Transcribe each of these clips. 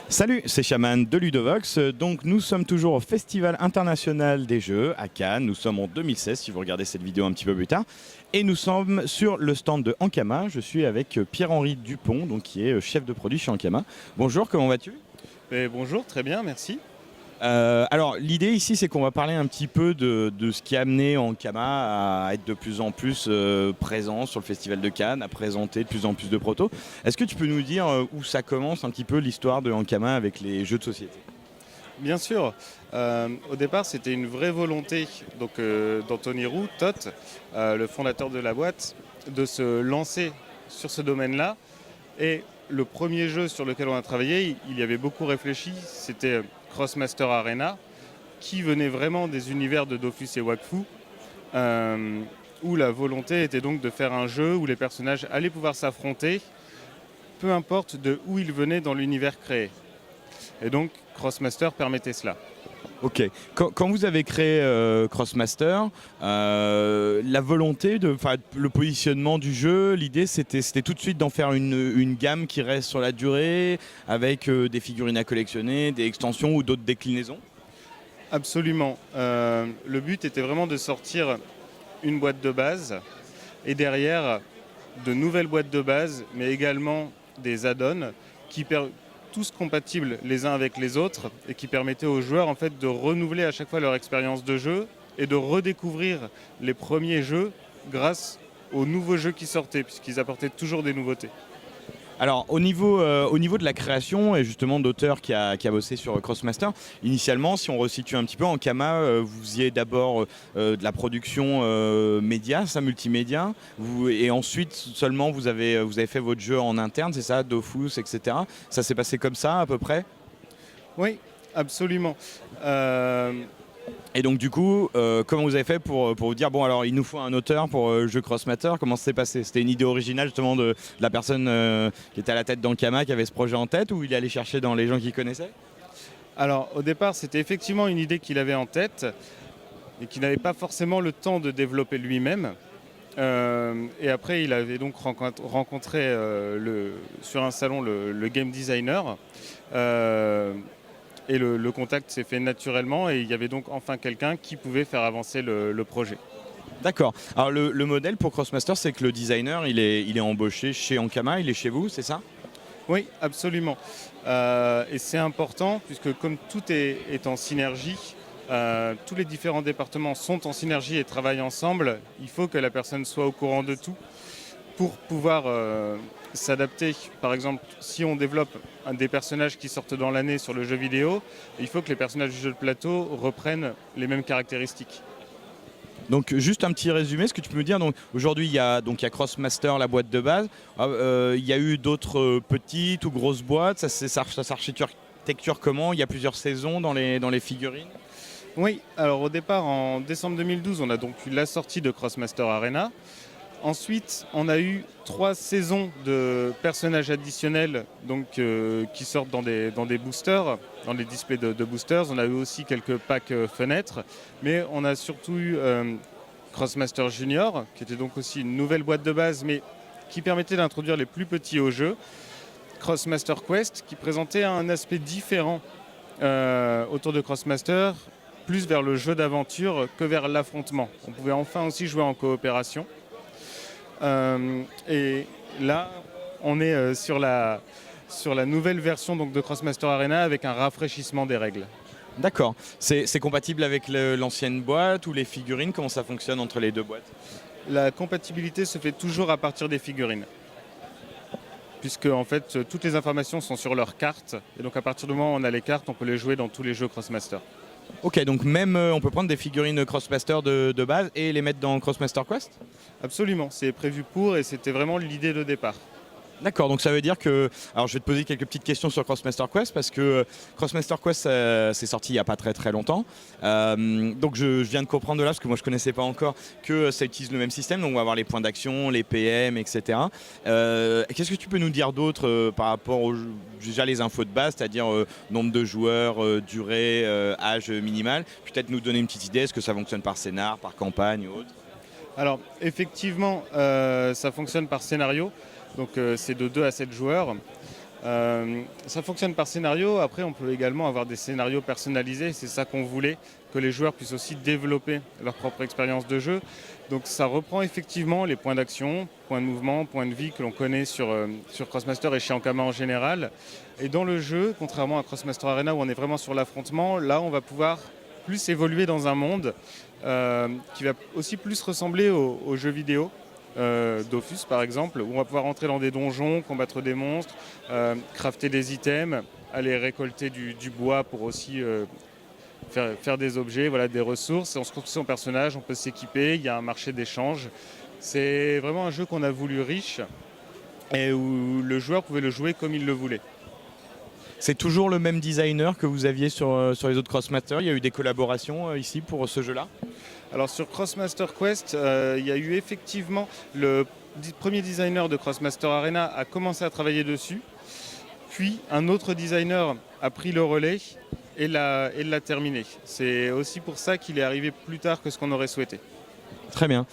Salut, c'est Chaman de Ludovox. Donc nous sommes toujours au Festival international des jeux à Cannes. Nous sommes en 2016 si vous regardez cette vidéo un petit peu plus tard. Et nous sommes sur le stand de Ankama. Je suis avec Pierre-Henri Dupont, donc, qui est chef de produit chez Ankama. Bonjour, comment vas-tu ? Bonjour, très bien, merci. Alors l'idée ici c'est qu'on va parler un petit peu de ce qui a amené Ankama à être de plus en plus présent sur le Festival de Cannes, à présenter de plus en plus de protos. Est-ce que tu peux nous dire où ça commence un petit peu l'histoire de Ankama avec les jeux de société ? Bien sûr, au départ c'était une vraie volonté d'Anthony Roux, Tot, le fondateur de la boîte, de se lancer sur ce domaine-là. Et le premier jeu sur lequel on a travaillé, il y avait beaucoup réfléchi, c'était Crossmaster Arena, qui venait vraiment des univers de Dofus et Wakfu, où la volonté était donc de faire un jeu où les personnages allaient pouvoir s'affronter, peu importe de où ils venaient dans l'univers créé. Et donc Crossmaster permettait cela. Ok. Quand vous avez créé Crossmaster, la volonté, le positionnement du jeu, l'idée c'était tout de suite d'en faire une gamme qui reste sur la durée, avec des figurines à collectionner, des extensions ou d'autres déclinaisons ? Absolument. Le but était vraiment de sortir une boîte de base et derrière de nouvelles boîtes de base, mais également des add-ons tous compatibles les uns avec les autres et qui permettaient aux joueurs en fait de renouveler à chaque fois leur expérience de jeu et de redécouvrir les premiers jeux grâce aux nouveaux jeux qui sortaient puisqu'ils apportaient toujours des nouveautés. Alors au niveau de la création et justement d'auteur qui a bossé sur Crossmaster, initialement si on resitue un petit peu, Ankama, vous faisiez d'abord de la production média, ça multimédia, et ensuite seulement vous avez fait votre jeu en interne, c'est ça, Dofus, etc. Ça s'est passé comme ça à peu près ? Oui, absolument. Et donc du coup, comment vous avez fait pour vous dire, bon alors il nous faut un auteur pour le jeu Crossmaster, comment ça s'est passé ? C'était une idée originale justement de la personne qui était à la tête d'Ankama, qui avait ce projet en tête, ou il allait chercher dans les gens qu'il connaissait ? Alors au départ c'était effectivement une idée qu'il avait en tête et qu'il n'avait pas forcément le temps de développer lui-même. Et après il avait donc rencontré sur un salon le game designer. Et le contact s'est fait naturellement et il y avait donc enfin quelqu'un qui pouvait faire avancer le projet. D'accord. Alors le modèle pour Crossmaster, c'est que le designer, il est embauché chez Ankama, il est chez vous, c'est ça ? Oui, absolument. Et c'est important puisque comme tout est en synergie, tous les différents départements sont en synergie et travaillent ensemble, il faut que la personne soit au courant de tout pour pouvoir s'adapter. Par exemple, si on développe des personnages qui sortent dans l'année sur le jeu vidéo, il faut que les personnages du jeu de plateau reprennent les mêmes caractéristiques. Donc juste un petit résumé, est-ce que tu peux me dire, donc aujourd'hui il y a Crossmaster, la boîte de base, il y a eu d'autres petites ou grosses boîtes, ça s'architecture comment ? Il y a plusieurs saisons dans les figurines ? Oui, alors au départ en décembre 2012, on a donc eu la sortie de Crossmaster Arena. Ensuite, on a eu 3 saisons de personnages additionnels donc, qui sortent dans des boosters, dans les displays de boosters. On a eu aussi quelques packs fenêtres, mais on a surtout eu Crossmaster Junior, qui était donc aussi une nouvelle boîte de base, mais qui permettait d'introduire les plus petits au jeu. Crossmaster Quest, qui présentait un aspect différent autour de Crossmaster, plus vers le jeu d'aventure que vers l'affrontement. On pouvait enfin aussi jouer en coopération. Et là, on est sur la nouvelle version donc, de Crossmaster Arena avec un rafraîchissement des règles. D'accord. C'est compatible avec l'ancienne boîte ou les figurines ? Comment ça fonctionne entre les deux boîtes ? La compatibilité se fait toujours à partir des figurines. Puisque en fait, toutes les informations sont sur leurs cartes. Et donc à partir du moment où on a les cartes, on peut les jouer dans tous les jeux Crossmaster. Ok, donc même on peut prendre des figurines Crossmaster de base et les mettre dans Crossmaster Quest ? Absolument, c'est prévu pour et c'était vraiment l'idée de départ. D'accord, donc ça veut dire que... Alors je vais te poser quelques petites questions sur Crossmaster Quest parce que Crossmaster Quest c'est sorti il n'y a pas très très longtemps. Donc je viens de comprendre de là, parce que moi je ne connaissais pas encore, que ça utilise le même système. Donc on va avoir les points d'action, les PM, etc. Qu'est-ce que tu peux nous dire d'autre par rapport déjà les infos de base, c'est-à-dire nombre de joueurs, durée, âge minimal. Peut-être nous donner une petite idée, est-ce que ça fonctionne par scénar, par campagne ou autre ? Alors effectivement, ça fonctionne par scénario. Donc c'est de 2 à 7 joueurs. Ça fonctionne par scénario. Après, on peut également avoir des scénarios personnalisés. C'est ça qu'on voulait, que les joueurs puissent aussi développer leur propre expérience de jeu. Donc ça reprend effectivement les points d'action, points de mouvement, points de vie que l'on connaît sur Crossmaster et chez Ankama en général. Et dans le jeu, contrairement à Crossmaster Arena où on est vraiment sur l'affrontement, là on va pouvoir plus évoluer dans un monde qui va aussi plus ressembler aux jeux vidéo. Dofus par exemple, où on va pouvoir entrer dans des donjons, combattre des monstres, crafter des items, aller récolter du bois pour aussi faire des objets, voilà, des ressources. Et on se construit son personnage, on peut s'équiper, il y a un marché d'échange. C'est vraiment un jeu qu'on a voulu riche et où le joueur pouvait le jouer comme il le voulait. C'est toujours le même designer que vous aviez sur les autres Crossmaster. Il y a eu des collaborations ici pour ce jeu-là? Alors sur Crossmaster Quest, il y a eu effectivement le premier designer de Crossmaster Arena a commencé à travailler dessus. Puis un autre designer a pris le relais et l'a terminé. C'est aussi pour ça qu'il est arrivé plus tard que ce qu'on aurait souhaité. Très bien.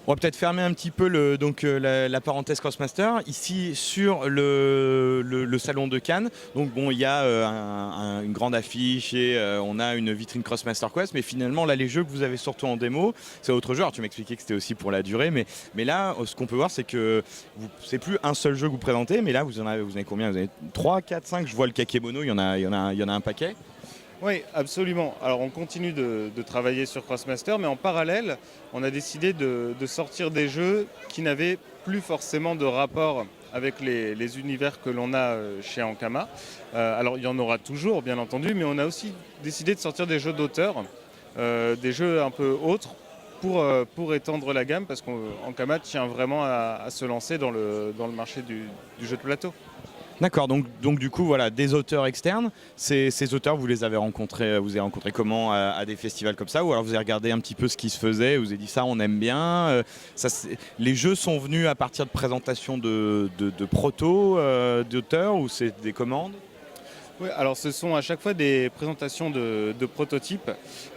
On va peut-être fermer un petit peu la parenthèse Crossmaster. Ici, sur le salon de Cannes, donc bon, il y a une grande affiche et on a une vitrine Crossmaster Quest, mais finalement, là, les jeux que vous avez surtout en démo, c'est autre jeu. Alors, tu m'expliquais que c'était aussi pour la durée, mais là, ce qu'on peut voir, c'est que c'est plus un seul jeu que vous présentez, mais là, vous en avez combien? Vous avez 3, 4, 5, je vois le Kakemono, il y en a un paquet. Oui, absolument. Alors on continue de travailler sur Crossmaster, mais en parallèle, on a décidé de sortir des jeux qui n'avaient plus forcément de rapport avec les univers que l'on a chez Ankama. Alors il y en aura toujours, bien entendu, mais on a aussi décidé de sortir des jeux d'auteur, des jeux un peu autres, pour étendre la gamme, parce qu'Ankama tient vraiment à se lancer dans le marché du jeu de plateau. D'accord, donc du coup, voilà, des auteurs externes. Ces auteurs, vous les avez rencontrés comment à des festivals comme ça? Ou alors vous avez regardé un petit peu ce qui se faisait, vous avez dit ça, on aime bien. Les jeux sont venus à partir de présentations de protos d'auteurs ou c'est des commandes? Oui, alors ce sont à chaque fois des présentations de prototypes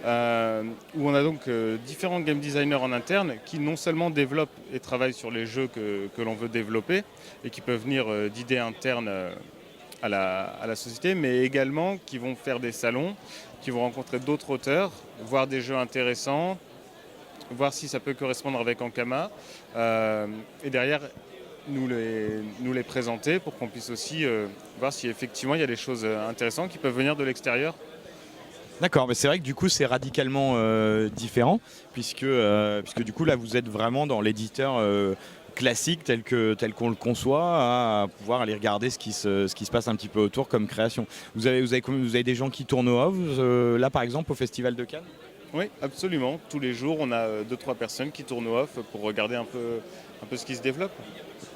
où on a donc différents game designers en interne qui non seulement développent et travaillent sur les jeux que l'on veut développer et qui peuvent venir d'idées internes à la société, mais également qui vont faire des salons, qui vont rencontrer d'autres auteurs, voir des jeux intéressants, voir si ça peut correspondre avec Ankama et derrière nous les présenter pour qu'on puisse aussi voir si effectivement il y a des choses intéressantes qui peuvent venir de l'extérieur. D'accord, mais c'est vrai que du coup c'est radicalement différent puisque du coup là vous êtes vraiment dans l'éditeur classique tel qu'on le conçoit, à pouvoir aller regarder ce qui se passe un petit peu autour comme création. Vous avez des gens qui tournent au off là par exemple au Festival de Cannes? Oui, absolument. Tous les jours, on a 2-3 personnes qui tournent au off pour regarder un peu ce qui se développe.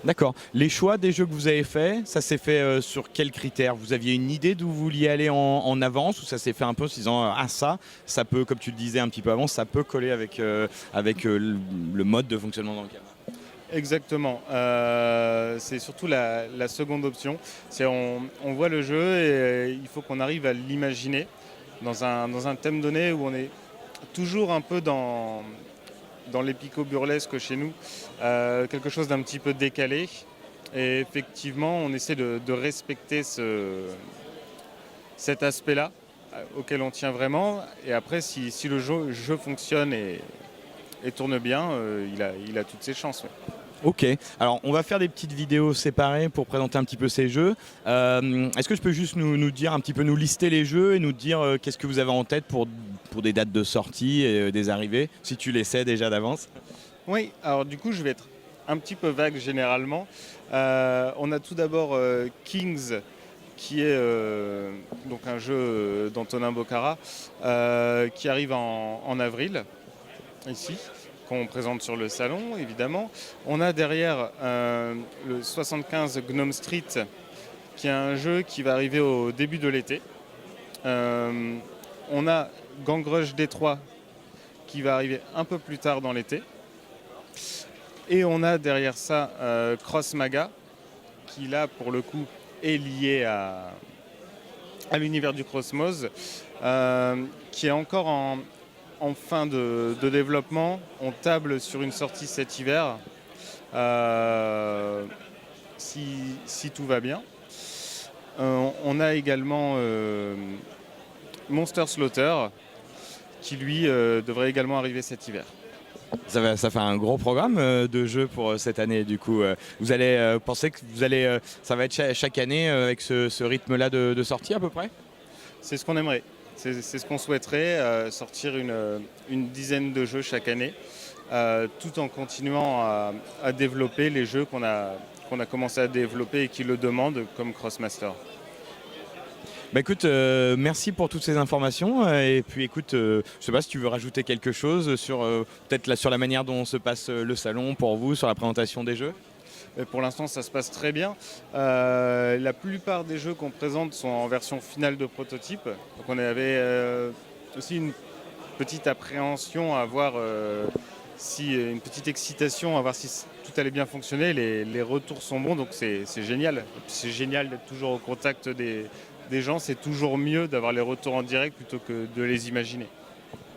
D'accord. Les choix des jeux que vous avez faits, ça s'est fait sur quels critères? Vous aviez une idée d'où vous vouliez aller en avance ou ça s'est fait un peu en se disant ah ça peut, comme tu le disais un petit peu avant, ça peut coller avec le mode de fonctionnement dans le cadre? Exactement. C'est surtout la seconde option. On voit le jeu et il faut qu'on arrive à l'imaginer dans un thème donné où on est toujours un peu dans l'épico-burlesque chez nous, quelque chose d'un petit peu décalé. Et effectivement, on essaie de respecter cet aspect-là auquel on tient vraiment. Et après, si le jeu fonctionne et tourne bien, il a toutes ses chances. Ouais. Ok, alors on va faire des petites vidéos séparées pour présenter un petit peu ces jeux. Est-ce que je peux juste nous dire un petit peu, nous lister les jeux et nous dire qu'est-ce que vous avez en tête pour des dates de sortie et des arrivées, si tu les sais déjà d'avance? Oui, alors du coup je vais être un petit peu vague généralement. On a tout d'abord Kings, qui est donc un jeu d'Antonin Bocara, qui arrive en avril, ici, qu'on présente sur le salon, évidemment. On a derrière le 75 Gnome Street, qui est un jeu qui va arriver au début de l'été. On a Gang Rush Détroit, qui va arriver un peu plus tard dans l'été. Et on a derrière ça Cross Maga, qui là, pour le coup, est lié à l'univers du Crossmose, qui est encore en fin de développement. On table sur une sortie cet hiver, si tout va bien. On a également Monster Slaughter, qui lui devrait également arriver cet hiver. Ça fait un gros programme de jeux pour cette année. Du coup, vous allez penser que ça va être chaque année avec ce rythme-là de sortie à peu près? C'est ce qu'on aimerait. C'est ce qu'on souhaiterait, sortir une dizaine de jeux chaque année, tout en continuant à développer les jeux qu'on a commencé à développer et qui le demandent, comme Crossmaster. Bah écoute, merci pour toutes ces informations. Et puis écoute, je sais pas si tu veux rajouter quelque chose sur peut-être sur la manière dont se passe le salon pour vous, sur la présentation des jeux. Pour l'instant, ça se passe très bien. La plupart des jeux qu'on présente sont en version finale de prototype. Donc on avait aussi une petite appréhension à voir, une petite excitation à voir si tout allait bien fonctionner. Les retours sont bons, donc c'est génial. C'est génial d'être toujours au contact des gens. C'est toujours mieux d'avoir les retours en direct plutôt que de les imaginer.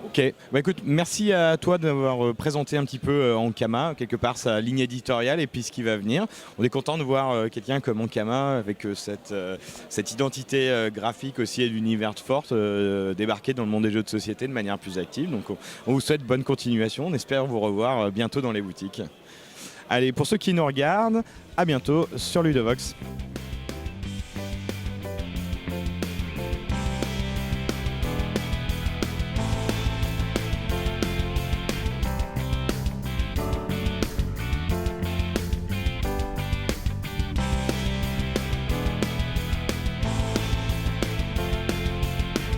Ok, bah écoute, merci à toi d'avoir présenté un petit peu Ankama, quelque part sa ligne éditoriale et puis ce qui va venir. On est content de voir quelqu'un comme Ankama avec cette identité graphique aussi et d'univers forte débarquer dans le monde des jeux de société de manière plus active. Donc on vous souhaite bonne continuation, on espère vous revoir bientôt dans les boutiques. Allez, pour ceux qui nous regardent, à bientôt sur Ludovox.